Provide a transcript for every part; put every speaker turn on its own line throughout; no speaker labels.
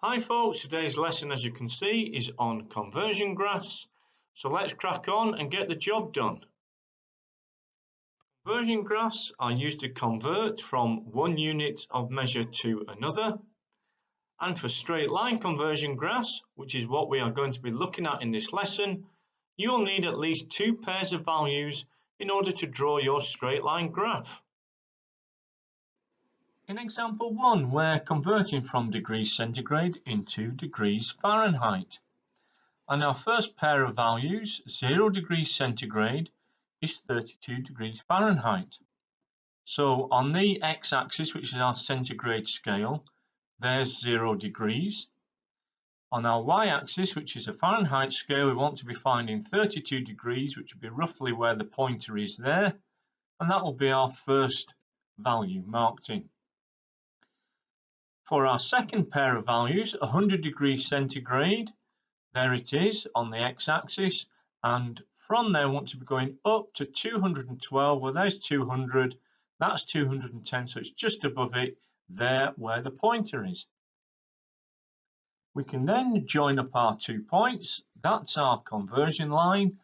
Hi folks, today's lesson, as you can see, is on conversion graphs. So let's crack on and get the job done. Conversion graphs are used to convert from one unit of measure to another. And for straight line conversion graphs, which is what we are going to be looking at in this lesson, you'll need at least two pairs of values in order to draw your straight line graph. In example 1, we're converting from degrees centigrade into degrees Fahrenheit. And our first pair of values, 0 degrees centigrade, is 32 degrees Fahrenheit. So on the x-axis, which is our centigrade scale, there's 0 degrees. On our y-axis, which is a Fahrenheit scale, we want to be finding 32 degrees, which would be roughly where the pointer is there. And that will be our first value marked in. For our second pair of values, 100 degrees centigrade, there it is on the x-axis, and from there I want to be going up to 212. Well, there's 200, that's 210, so it's just above it there where the pointer is. We can then join up our 2 points. That's our conversion line,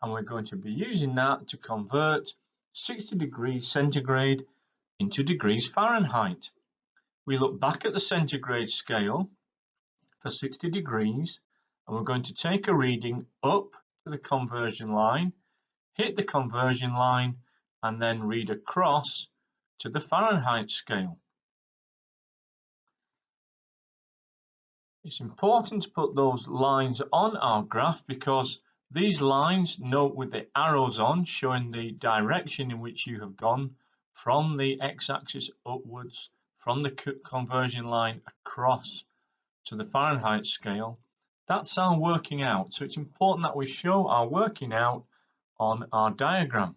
and we're going to be using that to convert 60 degrees centigrade into degrees Fahrenheit. We look back at the centigrade scale for 60 degrees, and we're going to take a reading up to the conversion line, hit the conversion line, and then read across to the Fahrenheit scale. It's important to put those lines on our graph because these lines, note with the arrows on, showing the direction in which you have gone from the x-axis upwards, from the conversion line across to the Fahrenheit scale. That's our working out. So it's important that we show our working out on our diagram.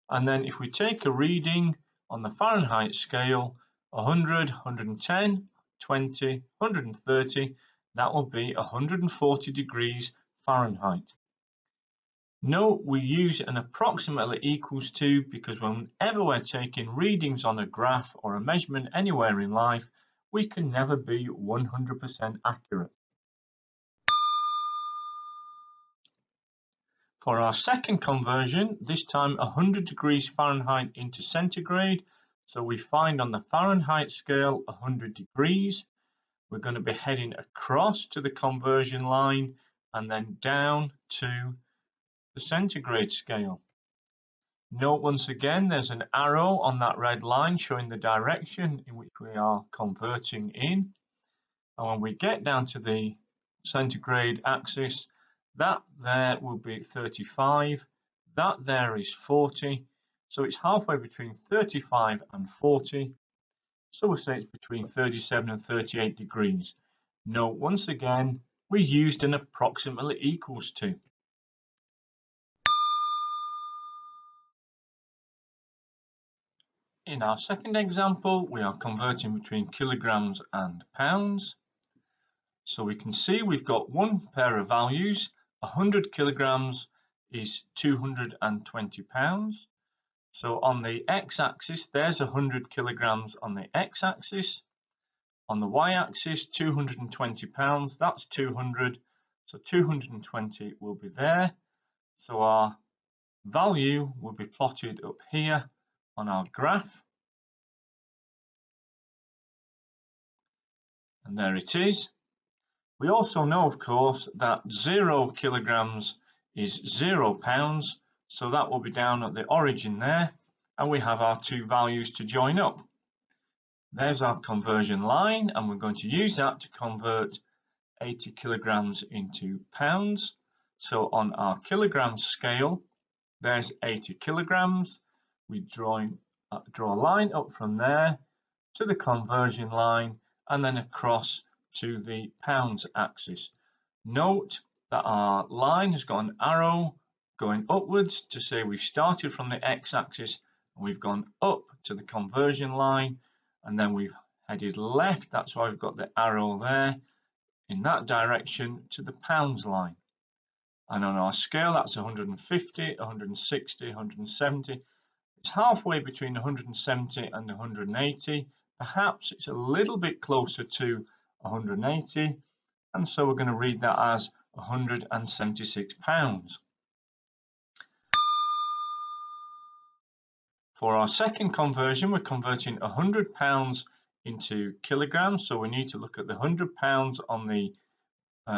And then if we take a reading on the Fahrenheit scale, 100, 110, 20, 130, that will be 140 degrees Fahrenheit. Note we use an approximately equals to because whenever we're taking readings on a graph or a measurement anywhere in life, we can never be 100% accurate. For our second conversion, this time 100 degrees Fahrenheit into centigrade. So we find on the Fahrenheit scale 100 degrees. We're going to be heading across to the conversion line and then down to the centigrade scale. Note once again there's an arrow on that red line showing the direction in which we are converting in. And when we get down to the centigrade axis, that there will be 35, that there is 40, so it's halfway between 35 and 40, so we'll say it's between 37 and 38 degrees. Note once again we used an approximately equals to. In our second example, we are converting between kilograms and pounds. So we can see we've got one pair of values. 100 kilograms is 220 pounds. So on the x-axis, there's 100 kilograms on the x-axis. On the y-axis, 220 pounds, that's 200. So 220 will be there. So our value will be plotted up here on our graph. And there it is. We also know, of course, that 0 kilograms is 0 pounds, so that will be down at the origin there, and we have our two values to join up. There's our conversion line, and we're going to use that to convert 80 kilograms into pounds. So on our kilogram scale, there's 80 kilograms. We draw a line up from there to the conversion line, and then across to the pounds axis. Note that our line has got an arrow going upwards to say we've started from the x-axis and we've gone up to the conversion line, and then we've headed left. That's why we've got the arrow there in that direction to the pounds line. And on our scale, that's 150, 160, 170. It's halfway between 170 and 180. Perhaps it's a little bit closer to 180, and so we're going to read that as £176. For our second conversion, we're converting £100 into kilograms, so we need to look at the £100 on the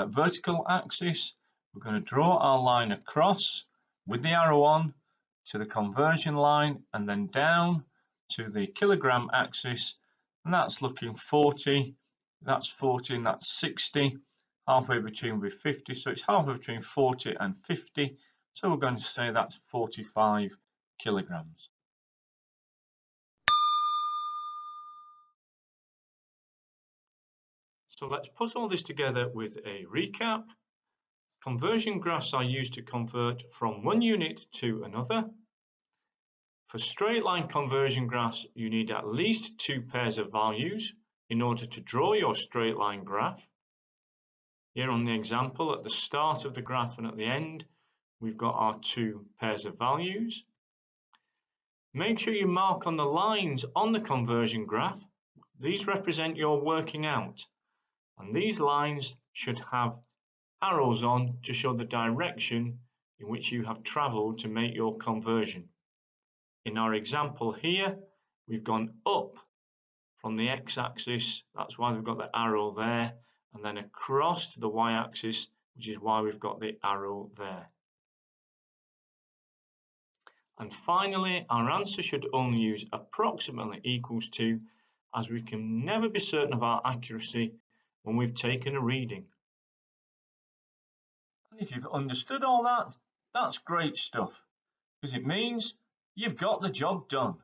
vertical axis. We're going to draw our line across with the arrow on to the conversion line and then down to the kilogram axis, and that's looking 40, that's 40 and that's 60, halfway between will be 50, so it's halfway between 40 and 50, so we're going to say that's 45 kilograms. So let's put all this together with a recap. Conversion graphs are used to convert from one unit to another. For straight line conversion graphs, you need at least 2 pairs of values in order to draw your straight line graph. Here on the example, at the start of the graph and at the end, we've got our 2 pairs of values. Make sure you mark on the lines on the conversion graph. These represent your working out, and these lines should have arrows on to show the direction in which you have traveled to make your conversion. In our example here, we've gone up from the x-axis, that's why we've got the arrow there, and then across to the y-axis, which is why we've got the arrow there. And finally, our answer should only use approximately equals to, as we can never be certain of our accuracy when we've taken a reading. And if you've understood all that, that's great stuff, because it means you've got the job done.